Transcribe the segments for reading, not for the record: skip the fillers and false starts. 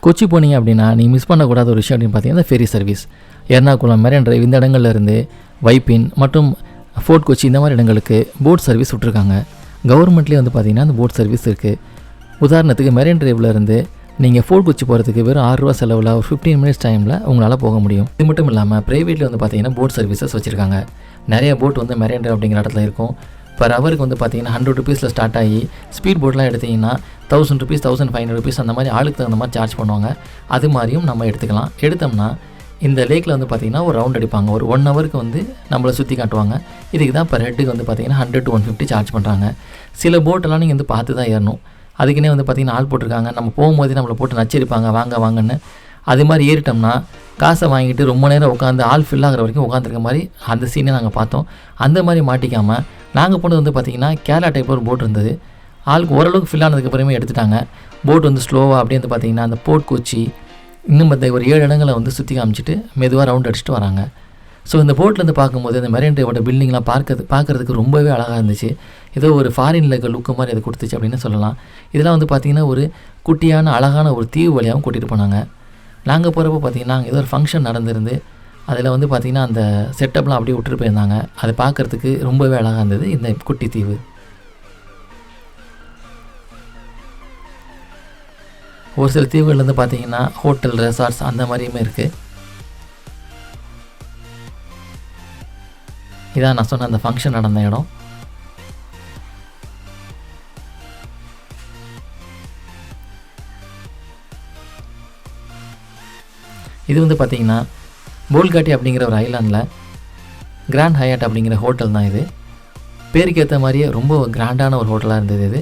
கொச்சி போனீங்க அப்படின்னா நீங்கள் மிஸ் பண்ணக்கூடாத ஒரு விஷயம் அப்படின்னு பார்த்தீங்கன்னா ferry service. Ernakulam, marine drive இந்த இடங்கள்லேருந்து வைப்பின் மற்றும் ஃபோர்ட் கொச்சி இந்த மாதிரி இடங்களுக்கு போட் சர்வீஸ் விட்ருக்காங்க. கவர்மெண்ட்லேயே வந்து பார்த்திங்கன்னா அந்த போட் சர்வீஸ் இருக்குது. உதாரணத்துக்கு மெரைன் டிரைவ்லேருந்து நீங்கள் ஃபோர்ட் கொச்சி போகிறதுக்கு வெறும் ₹6 செலவில் ஒரு 15 மினிட்ஸ் டைமில் உங்களால் போக முடியும். இது மட்டும் இல்லாமல் ப்ரைவேட்டில் வந்து பார்த்திங்கன்னா போட் சர்வீசஸ் வச்சுருக்காங்க. நிறைய போட் வந்து மெரைன் டிரைவ் அப்படிங்கிற இடத்துல இருக்கும். பர் ஹவருக்கு வந்து பார்த்திங்கன்னா ₹100 ஸ்டார்ட் ஆகி ஸ்பீட் போட்லாம் எடுத்திங்கன்னா ₹1000, ₹1500 அந்த மாதிரி ஆளுக்கு தகுந்த மாதிரி சார்ஜ் பண்ணுவாங்க. அது மாதிரியும் நம்ம எடுத்துக்கலாம். எடுத்தோம்னா இந்த லேக்கில் வந்து பார்த்திங்கன்னா ஒரு ரவுண்ட் அடிப்பாங்க. ஒரு 1 ஹவருக்கு வந்து நம்மளை சுற்றி காட்டுவாங்க. இதுக்கு தான் பர் ஹெட்டுக்கு வந்து பார்த்திங்கன்னா $100 to $150 சார்ஜ் பண்ணுறாங்க. சில போட்டெல்லாம் நீங்கள் வந்து பார்த்து தான் ஏறணும். அதுக்குன்னே வந்து பார்த்திங்கன்னா ஆள் போட்டிருக்காங்க. நம்ம போகும்போதே நம்மளை போட்டு நச்சரிப்பாங்க, வாங்க வாங்கன்னு. அது மாதிரி ஏறிட்டோம்னா காசை வாங்கிட்டு ரொம்ப நேரம் உட்காந்து ஆள் ஃபில் ஆகிற வரைக்கும் உட்காந்துருக்க மாதிரி அந்த சீனை நாங்கள் பார்த்தோம். அந்த மாதிரி மாட்டிக்காமல் நாங்கள் போனது வந்து பார்த்திங்கன்னா கேரளா டைப்பில் ஒரு போட் இருந்தது. ஆளுக்கு ஓரளவுக்கு ஃபில் ஆனதுக்கப்புறமே எடுத்துட்டாங்க. போட் வந்து ஸ்லோவாக அப்படியே வந்து பார்த்திங்கன்னா அந்த போர்ட் கொச்சி இன்னும் ஒரு 7 இடங்களை வந்து சுற்றி காமிச்சிட்டு மெதுவாக ரவுண்ட் அடிச்சுட்டு வராங்க. ஸோ இந்த போட்லேருந்து பார்க்கும்போது அந்த மெரைன் டிரைவோட பில்டிங்லாம் பார்க்குறதுக்கு ரொம்பவே அழகாக இருந்துச்சு. ஏதோ ஒரு ஃபாரினில் இருக்க லுக்கு மாதிரி அதை கொடுத்துச்சு அப்படின்னு சொல்லலாம். இதெல்லாம் வந்து பார்த்திங்கன்னா ஒரு குட்டியான அழகான ஒரு தீவு வழியாகவும் கூட்டிகிட்டு போனாங்க. நாங்கள் போகிறப்போ பார்த்திங்கன்னா ஏதோ ஒரு ஃபங்க்ஷன் நடந்திருந்து அதில் வந்து பார்த்திங்கன்னா அந்த செட்டப்லாம் அப்படியே விட்டுட்டு போயிருந்தாங்க. அதை பார்க்குறதுக்கு ரொம்பவே அழகாக இருந்தது இந்த குட்டி தீவு. ஒரு சில தீவுகள்லேருந்து பார்த்திங்கன்னா ஹோட்டல், ரெசார்ட்ஸ் அந்த மாதிரியுமே இருக்குது. இதான் நான் சொன்ன அந்த ஃபங்க்ஷன் நடந்த இடம். இது வந்து பார்த்திங்கன்னா போல்காட்டி அப்படிங்கிற ஒரு ஐலாண்டில் கிராண்ட் ஹயாட் அப்படிங்கிற ஹோட்டல் தான் இது. பேருக்கு ஏற்ற மாதிரியே ரொம்ப கிராண்டான ஒரு ஹோட்டலாக இருந்தது.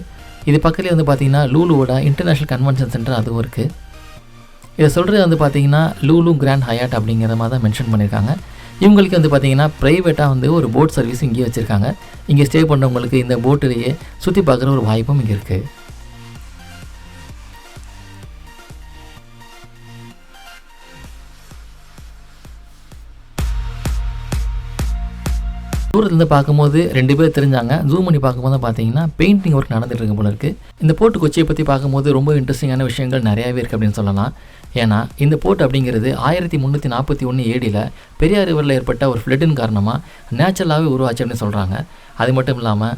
இது பக்கத்துலேயே வந்து பார்த்திங்கன்னா லூலுவோட இன்டர்நேஷ்னல் கன்வென்ஷன் சென்டர் அதுவும் இருக்குது. இதை சொல்கிறது வந்து பார்த்திங்கன்னா லூலு கிராண்ட் ஹயாட் அப்படிங்கிற மாதிரி தான் மென்ஷன் பண்ணியிருக்காங்க. இவங்களுக்கு வந்து பார்த்திங்கன்னா ப்ரைவேட்டாக வந்து ஒரு போட் சர்வீஸ் இங்கேயே வச்சுருக்காங்க. இங்கே ஸ்டே பண்ணுறவங்களுக்கு இந்த போட்டிலேயே சுற்றி பார்க்குற ஒரு வாய்ப்பும் இங்கே இருக்குது. தூரத்துலேருந்து பார்க்கும்போது 2 பேர் தெரிஞ்சாங்க. ஜூம் பண்ணி பார்க்கும்போது பார்த்தீங்கன்னா பெயிண்டிங் ஒர்க் நடந்துட்டு இருக்கு போல இருக்குது. இந்த போர்ட் கொச்சியை பற்றி பார்க்கும்போது ரொம்ப இன்ட்ரெஸ்டிங்கான விஷயங்கள் நிறையாவே இருக்குது அப்படின்னு சொல்லலாம். ஏன்னா இந்த போர்ட் அப்படிங்கிறது 1341 ADயில் பெரியார் ரிவரில் ஏற்பட்ட ஒரு ஃப்ளட்டின் காரணமாக நேச்சுரலாகவே உருவாச்சு அப்படின்னு சொல்கிறாங்க. அது மட்டும் இல்லாமல்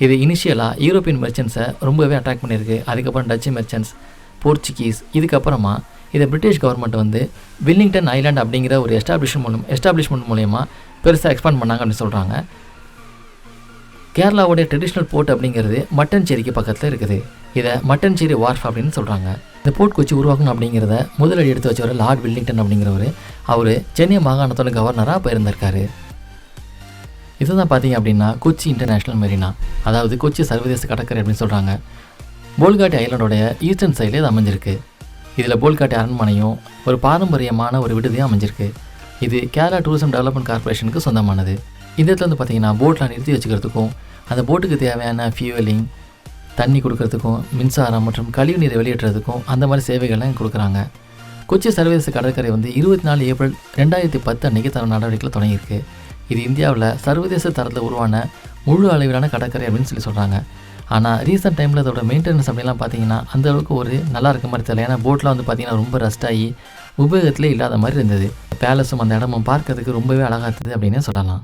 இது இனிஷியலாக யூரோப்பியன் மெர்ச்சன்ஸை ரொம்பவே அட்ராக்ட் பண்ணியிருக்கு. அதுக்கப்புறம் டச்சு மெர்ச்சன்ட்ஸ், போர்ச்சுகீஸ், இதுக்கப்புறமா இதை பிரிட்டிஷ் கவர்மெண்ட் வந்து வில்லிங்டன் ஐலாண்ட் அப்படிங்கிற ஒரு எஸ்டாப்ளிஷ்மெண்ட் மூலயமா பெருசாக எக்ஸ்பாண்ட் பண்ணாங்க அப்படின்னு சொல்கிறாங்க. கேரளாவுடைய ட்ரெடிஷ்னல் போர்ட் அப்படிங்கிறது மட்டன்சேரிக்கு பக்கத்தில் இருக்குது. இதை மட்டன்சேரி வார்ஃப் அப்படின்னு சொல்கிறாங்க. இந்த போர்ட் கொச்சி உருவாக்கணும் அப்படிங்கிறத முதலடி எடுத்து வச்சவர் லார்ட் வில்லிங்டன் அப்படிங்கிறவர். அவர் சென்னை மாகாணத்தோட கவர்னராக போயிருந்திருக்காரு. இதுதான் பார்த்தீங்க அப்படின்னா கொச்சி இன்டர்நேஷ்னல் மெரினா, அதாவது கொச்சி சர்வதேச கடற்கரை அப்படின்னு சொல்கிறாங்க. போல்காட்டி ஐலாண்டோடைய ஈஸ்டர்ன் சைடில் இது அமைஞ்சிருக்கு. இதில் போல்காட்டி அரண்மனையும் ஒரு பாரம்பரியமான ஒரு விடுதியும் அமைஞ்சிருக்கு. இது கேரளா டூரிசம் டெவலப்மெண்ட் கார்பரேஷனுக்கு சொந்தமானது. இந்த இடத்துல வந்து பார்த்திங்கன்னா போட்லாம் நிறுத்தி வச்சுக்கிறதுக்கும் அந்த போட்டுக்கு தேவையான ஃபியூவலிங், தண்ணி கொடுக்கறதுக்கும், மின்சாரம் மற்றும் கழிவு நீரை வெளியேற்றுறதுக்கும் அந்த மாதிரி சேவைகள்லாம் கொடுக்குறாங்க. கொச்சி சர்வதேச கடற்கரை வந்து 24 ஏப்ரல் 2010 அன்றைக்கி தர நடவடிக்கையில் தொடங்கியிருக்கு. இது இந்தியாவில் சர்வதேச தரத்தில் உருவான முழு அளவிலான கடற்கரை அப்படின்னு சொல்கிறாங்க. ஆனால் ரீசெண்ட் டைமில் அதோட மெயின்டெனன்ஸ் அப்படிலாம் பார்த்தீங்கன்னா அந்தளவுக்கு ஒரு நல்லா இருக்க மாதிரி தெரியல. ஏன்னா போட்லாம் வந்து பார்த்திங்கன்னா ரொம்ப ரஸ்ட் ஆகி உபயோகத்திலே இல்லாத மாதிரி இருந்தது. பேலஸும் அந்த இடமும் பார்க்கறதுக்கு ரொம்பவே அழகாக இருந்தது அப்படின்னே சொல்லலாம்.